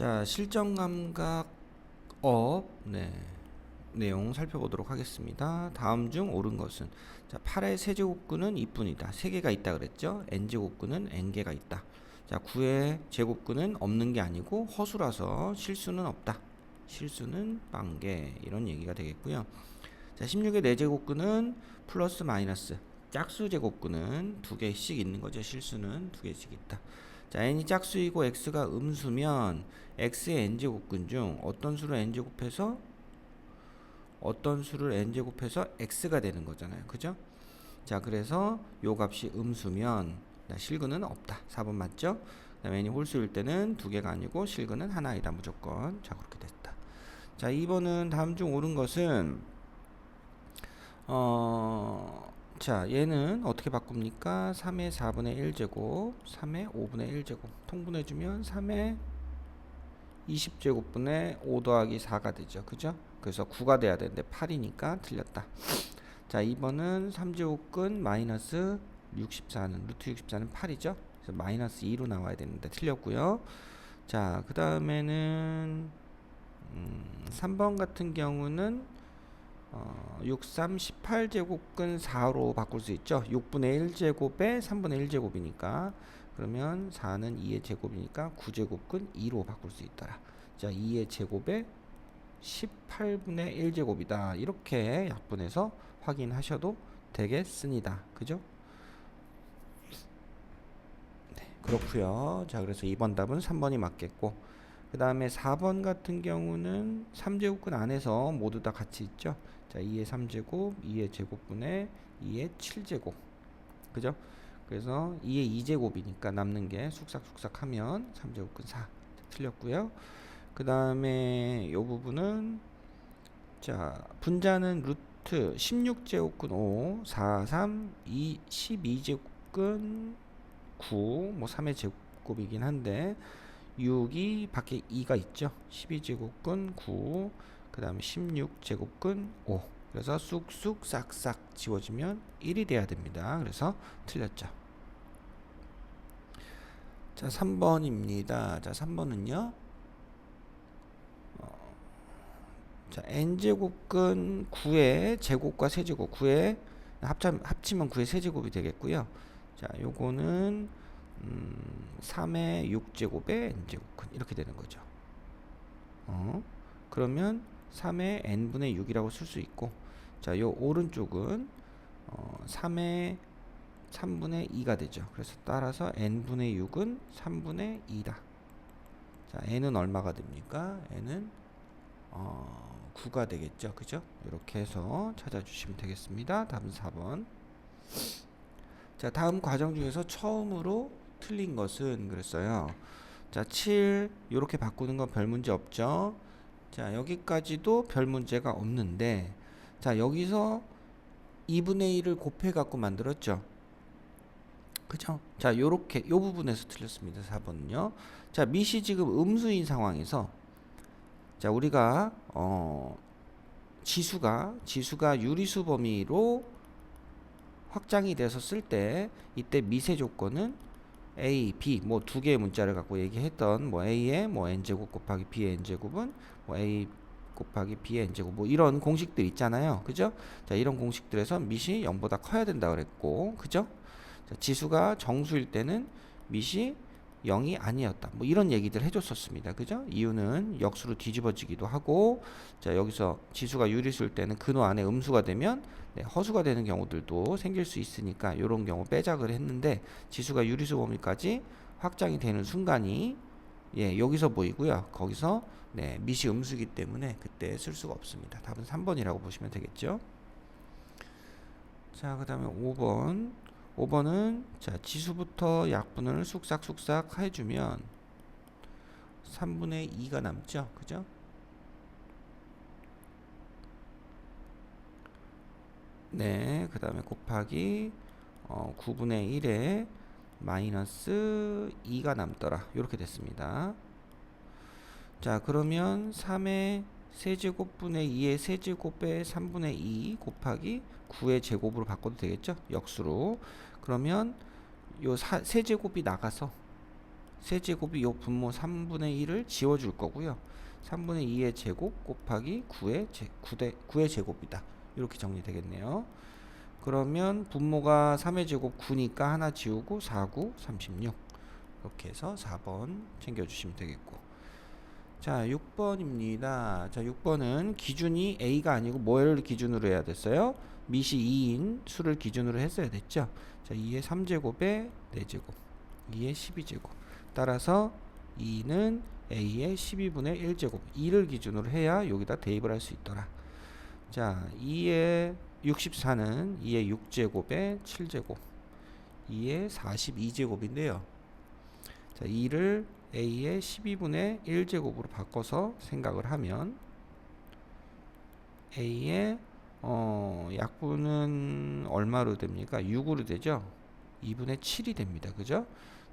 자, 실전 감각 내용 살펴보도록 하겠습니다. 다음 중 옳은 것은 자, 8의 세제곱근은 이뿐이다. 3개가 있다 그랬죠? n제곱근은 n개가 있다. 자, 9의 제곱근은 없는 게 아니고 허수라서 실수는 없다. 실수는 빵개 이런 얘기가 되겠고요. 자, 16의 4제곱근은 플러스 마이너스 짝수 제곱근은 2개씩 있는 거죠. 실수는 2개씩 있다. 자, n이 짝수이고 x가 음수면 x의 n제곱근 중 어떤 수를 n제곱해서 x가 되는 거잖아요. 그죠? 자, 그래서 요 값이 음수면 실근은 없다. 4번 맞죠? 그 다음에 n이 홀수일 때는 2개가 아니고 실근은 하나이다. 무조건. 자, 그렇게 됐다. 자, 2번은 다음 중 옳은 것은 자, 얘는 어떻게 바꿉니까? 3의 4분의 1제곱, 3의 5분의 1제곱 통분해주면 3의 20제곱분의 5 더하기 4가 되죠. 그죠? 그래서 9가 돼야 되는데 8이니까 틀렸다. 자, 2번은 3제곱근 마이너스 64는 루트 64는 8이죠. 그래서 마이너스 2로 나와야 되는데 틀렸고요. 자, 그 다음에는 3번 같은 경우는 6, 3, 18제곱근 4로 바꿀 수 있죠. 6분의 1제곱에 3분의 1제곱이니까 그러면 4는 2의 제곱이니까 9제곱근 2로 바꿀 수 있더라. 자, 2의 제곱에 18분의 1제곱이다. 이렇게 약분해서 확인하셔도 되겠습니다. 그죠? 네, 그렇고요. 자, 그래서 2번 답은 3번이 맞겠고 그 다음에 4번 같은 경우는 3제곱근 안에서 모두 다 같이 있죠. 자, 2의 3제곱, 2의 제곱분의 2의 7제곱. 그죠? 그래서 2의 2제곱이니까 남는 게 쑥삭쑥삭 하면 3제곱근 4. 틀렸고요. 그 다음에 요 부분은 자, 분자는 루트 16제곱근 5, 4, 3, 2, 12제곱근 9, 뭐 3의 제곱이긴 한데 6이 밖에 2가 있죠. 12제곱근 9, 그 다음에 16제곱근 5. 그래서 쑥쑥 싹싹 지워지면 1이 돼야 됩니다. 그래서 틀렸죠. 자, 3번입니다. 자, 3번은요. 자, n제곱근 9의 제곱과 세제곱 9의 합치면 9의 세제곱이 되겠고요. 자, 요거는 3의 6제곱의 n제곱근 이렇게 되는 거죠. 그러면 3의 n분의 6이라고 쓸 수 있고, 자, 요 오른쪽은 3의 3분의 2가 되죠. 그래서 따라서 n분의 6은 3분의 2다. 자, n은 얼마가 됩니까? n은 9가 되겠죠. 그죠? 이렇게 해서 찾아주시면 되겠습니다. 답은 4번. 자, 다음 과정 중에서 처음으로 틀린 것은 그랬어요. 자, 7 이렇게 바꾸는 건 별 문제 없죠. 자, 여기까지도 별 문제가 없는데, 자, 여기서 2분의 1을 곱해 갖고 만들었죠. 그죠? 자, 요렇게 요 부분에서 틀렸습니다. 4번은요. 자, 밑이 지금 음수인 상황에서 자, 우리가 지수가 유리수 범위로 확장이 돼서 쓸 때 이때 미세 조건은 A, B 뭐 두 개의 문자를 갖고 얘기했던 뭐 A의 뭐 n제곱 곱하기 B의 n제곱은 뭐 A 곱하기 B의 n제곱 뭐 이런 공식들 있잖아요. 그죠? 자, 이런 공식들에서 밑이 0보다 커야 된다 그랬고, 그죠? 자, 지수가 정수일 때는 밑이 0이 아니었다. 뭐 이런 얘기들 해줬었습니다. 그죠? 이유는 역수로 뒤집어지기도 하고, 자, 여기서 지수가 유리수일 때는 근호 안에 음수가 되면 허수가 되는 경우들도 생길 수 있으니까 이런 경우 빼작을 했는데, 지수가 유리수 범위까지 확장이 되는 순간이 여기서 보이고요. 거기서 밑이 음수기 때문에 그때 쓸 수가 없습니다. 답은 3번이라고 보시면 되겠죠. 자, 그 다음에 5번. 5번은 자, 지수부터 약분을 쑥싹쑥싹 해주면 3분의 2가 남죠. 그죠? 네, 그 다음에 곱하기 9분의 1에 마이너스 2가 남더라. 이렇게 됐습니다. 자, 그러면 3의 세제곱분의 2의 세제곱의 3분의 2 곱하기 9의 제곱으로 바꿔도 되겠죠? 역수로. 그러면 요 세제곱이 나가서 세제곱이 요 분모 3분의 1을 지워줄 거고요. 3분의 2의 제곱 곱하기 9의 제곱이다. 이렇게 정리되겠네요. 그러면 분모가 3의 제곱 9니까 하나 지우고 4, 9, 36. 이렇게 해서 4번 챙겨주시면 되겠고. 자, 6번입니다. 자, 6번은 기준이 A가 아니고 뭐를 기준으로 해야 됐어요? 밑이 2인 수를 기준으로 했어야 됐죠. 자, 2의 3제곱에 4제곱, 2의 12제곱. 따라서 2는 A의 12분의 1제곱, 2를 기준으로 해야 여기다 대입을 할 수 있더라. 자, 2의 64는 2의 6제곱에 7제곱, 2의 42제곱인데요. 자, 2를 A의 12분의 1제곱으로 바꿔서 생각을 하면 A의 약분은 얼마로 됩니까? 6으로 되죠? 2분의 7이 됩니다. 그죠?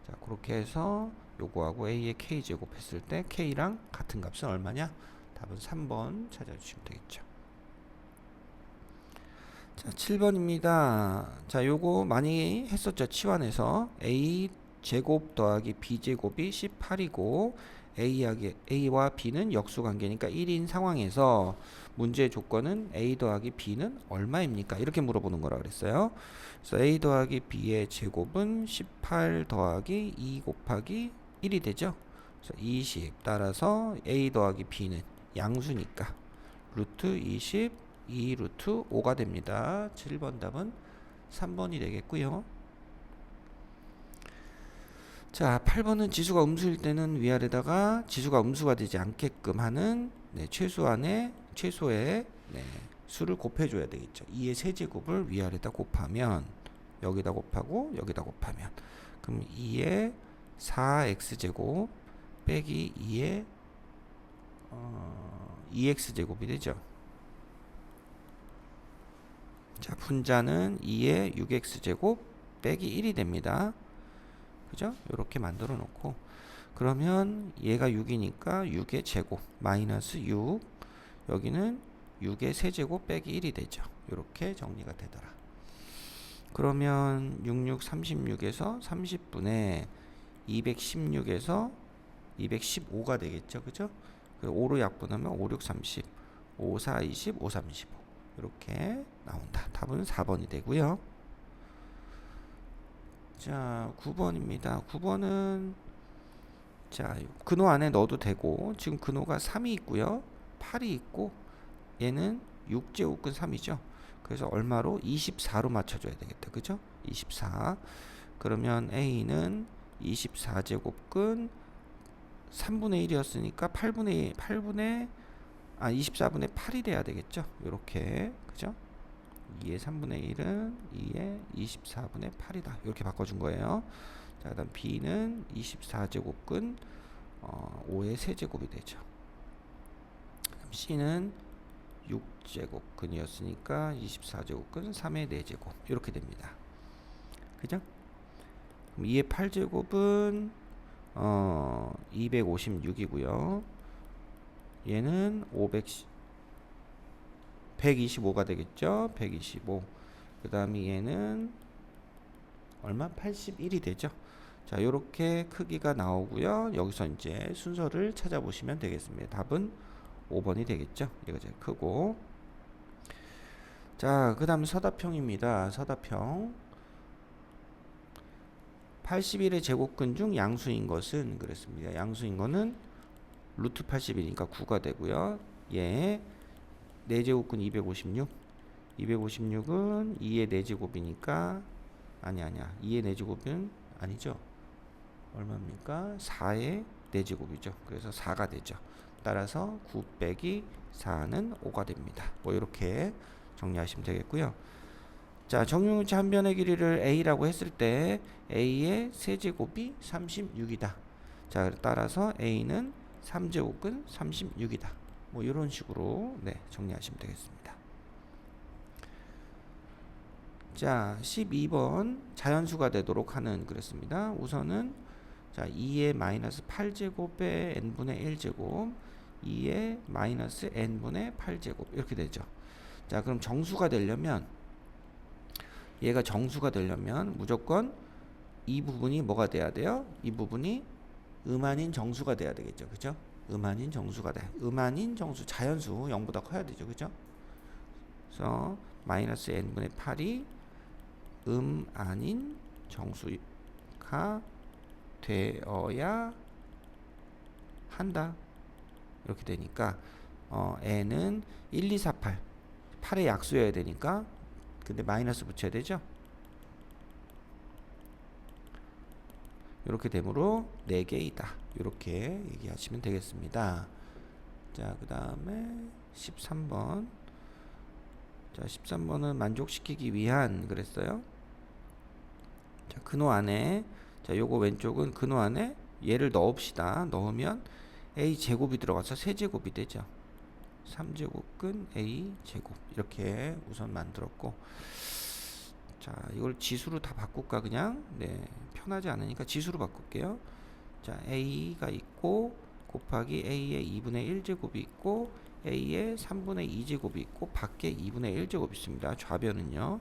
자, 그렇게 해서 요거하고 A의 K제곱 했을 때 K랑 같은 값은 얼마냐? 답은 3번 찾아주시면 되겠죠. 자, 7번입니다. 자, 요거 많이 했었죠. 치환해서 A 제곱 더하기 B 제곱이 18이고 A와 B는 역수관계니까 1인 상황에서 문제의 조건은 A 더하기 B는 얼마입니까? 이렇게 물어보는 거라 그랬어요. 그래서 A 더하기 B의 제곱은 18 더하기 2 곱하기 1이 되죠. 그래서 20. 따라서 A 더하기 B는 양수니까 루트 20, 2 루트 5가 됩니다. 7번 답은 3번이 되겠고요. 자, 8번은 지수가 음수일 때는 위아래다가 지수가 음수가 되지 않게끔 하는 최소의 수를 곱해줘야 되겠죠. 2의 세제곱을 위아래다 곱하면 여기다 곱하고 여기다 곱하면 그럼 2의 4x제곱 빼기 2의 2x제곱이 되죠. 자, 분자는 2의 6x제곱 빼기 1이 됩니다. 그죠? 이렇게 만들어 놓고 그러면 얘가 6이니까 6의 제곱 마이너스 6 여기는 6의 세제곱 빼기 1이 되죠. 이렇게 정리가 되더라. 그러면 66, 36에서 30분의 216에서 215가 되겠죠. 그죠? 5로 약분하면 5, 6, 30 5, 4, 20, 5, 3, 15 이렇게 나온다. 답은 4번이 되고요. 자, 9번입니다. 9번은 자, 근호 안에 넣어도 되고 지금 근호가 3이 있고요. 8이 있고 얘는 6제곱근 3이죠. 그래서 얼마로? 24로 맞춰줘야 되겠다. 그죠? 24. 그러면 A는 24제곱근 3분의 1이었으니까 24분의 8이 돼야 되겠죠. 요렇게. 그죠? 2의 3분의 1은 2의 24분의 8이다. 이렇게 바꿔준 거예요. 자, 그다음 B는 24제곱근 5의 세제곱이 되죠. 그다음 C는 6제곱근이었으니까 24제곱근 3의 4제곱 이렇게 됩니다. 그죠? 그럼 2의 8제곱은 256이고요. 얘는 125가 되겠죠. 125. 그 다음에 얘는 얼마? 81이 되죠. 자, 요렇게 크기가 나오고요. 여기서 이제 순서를 찾아보시면 되겠습니다. 답은 5번이 되겠죠. 얘가 제일 크고. 자, 그 다음 서답형입니다. 서답형. 81의 제곱근 중 양수인 것은 그랬습니다. 양수인 거는 루트 80이니까 9가 되고요. 얘 4제곱근 256. 256은 2의 4제곱이니까 아니야. 2의 4제곱은 아니죠. 얼마입니까? 4의 4제곱이죠. 그래서 4가 되죠. 따라서 9 빼기 4는 5가 됩니다. 뭐 이렇게 정리하시면 되겠고요. 자, 정육면체 한 변의 길이를 A라고 했을 때 A의 세제곱이 36이다. 자, 따라서 A는 3제곱근 36이다. 뭐 이런 식으로 정리하시면 되겠습니다. 자, 12번 자연수가 되도록 하는 그랬습니다. 우선은 자, 2의 마이너스 8제곱에 n분의 1제곱 2의 마이너스 n분의 8제곱 이렇게 되죠. 자, 그럼 정수가 되려면 얘가 정수가 되려면 무조건 이 부분이 뭐가 돼야 돼요? 이 부분이 음아닌 정수가 돼야 되겠죠. 그죠? 음아닌 정수가 돼. 음아닌 정수 자연수 0보다 커야 되죠. 그죠? 그래서 마이너스 n분의 8이 음아닌 정수가 되어야 한다. 이렇게 되니까 n은 1, 2, 4, 8 8의 약수여야 되니까 근데 마이너스 붙여야 되죠. 이렇게 되므로 4개이다. 이렇게 얘기하시면 되겠습니다. 자, 그 다음에 13번. 자, 13번은 만족시키기 위한 그랬어요. 자, 근호 안에 자, 요거 왼쪽은 근호 안에 얘를 넣읍시다. 넣으면 a 제곱이 들어가서 세제곱이 되죠. 3제곱근 a 제곱 이렇게 우선 만들었고, 자, 이걸 지수로 다 바꿀까 그냥? 네, 편하지 않으니까 지수로 바꿀게요. 자, a가 있고 곱하기 a의 2분의 1제곱이 있고 a의 3분의 2제곱이 있고 밖에 2분의 1제곱 있습니다. 좌변은요.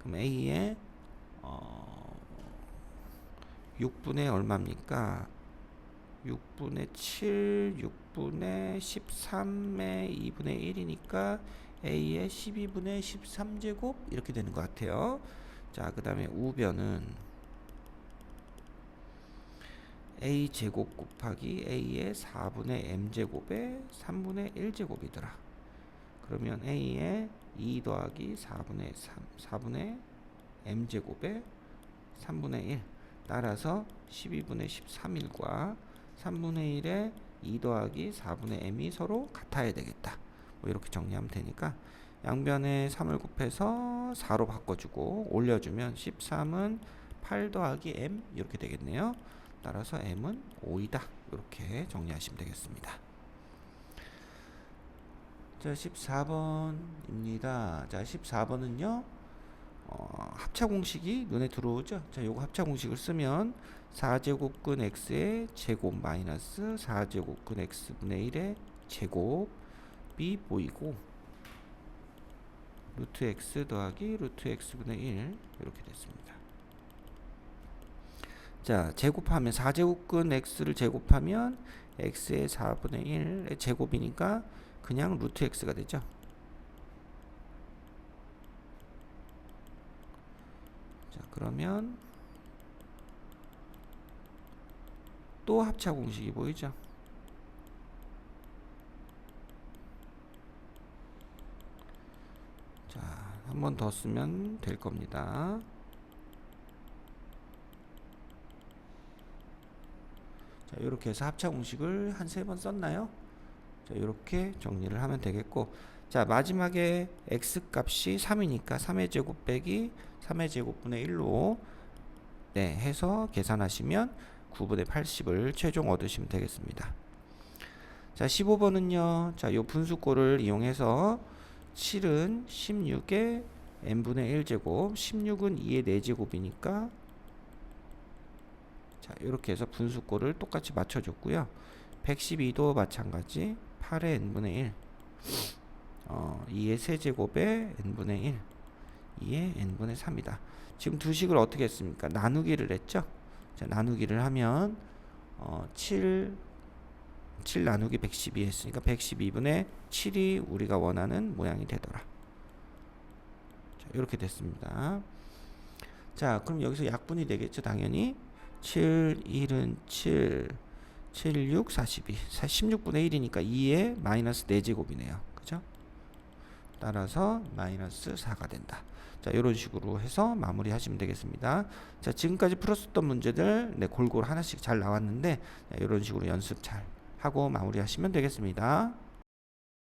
그럼 a의 6분의 얼마입니까? 6분의 7, 6분의 13의 2분의 1이니까 a의 12분의 13제곱 이렇게 되는 것 같아요. 자, 그 다음에 우변은 a 제곱 곱하기 a의 4분의 m제곱에 3분의 1제곱이더라. 그러면 a의 2 더하기 4분의 3, 4분의 m제곱에 3분의 1 따라서 12분의 13일과 3분의 1에 2 더하기 4분의 m이 서로 같아야 되겠다. 뭐 이렇게 정리하면 되니까 양변에 3을 곱해서 4로 바꿔주고 올려주면 13은 8 더하기 m 이렇게 되겠네요. 따라서 m은 5이다. 이렇게 정리하시면 되겠습니다. 자, 14번입니다. 자, 14번은요. 합차 공식이 눈에 들어오죠. 자, 요거 합차 공식을 쓰면 4제곱근 x의 제곱 마이너스 4제곱근 x분의 1의 제곱이 보이고 루트 x 더하기 루트 x분의 1 이렇게 됐습니다. 자, 제곱하면 4제곱근 x를 제곱하면 x의 4분의 1의 제곱이니까 그냥 루트 x가 되죠. 자, 그러면 또 합차 공식이 보이죠. 자, 한 번 더 쓰면 될 겁니다. 자, 이렇게 해서 합차 공식을 한 3번 썼나요? 자, 이렇게 정리를 하면 되겠고, 자, 마지막에 x 값이 3이니까 3의 제곱 빼기 3의 제곱분의 1로 네, 해서 계산하시면 9분의 80을 최종 얻으시면 되겠습니다. 자, 15번은요. 자, 요 분수꼴을 이용해서 7은 16의 n분의 1제곱, 16은 2의 4제곱이니까 자, 이렇게 해서 분수꼴을 똑같이 맞춰줬고요. 112도 마찬가지 8의 n분의 1 2의 세제곱에 n분의 1 2의 n분의 3이다. 지금 두 식을 어떻게 했습니까? 나누기를 했죠. 자, 나누기를 하면 7 나누기 112 했으니까 112분의 7이 우리가 원하는 모양이 되더라. 자, 이렇게 됐습니다. 자, 그럼 여기서 약분이 되겠죠. 당연히 7, 1은 7, 7, 6, 42 16분의 1이니까 2의 마이너스 4제곱이네요. 그죠? 따라서 마이너스 4가 된다. 자, 이런 식으로 해서 마무리 하시면 되겠습니다. 자, 지금까지 풀었었던 문제들 네, 골고루 하나씩 잘 나왔는데 이런 식으로 연습 잘 하고 마무리 하시면 되겠습니다.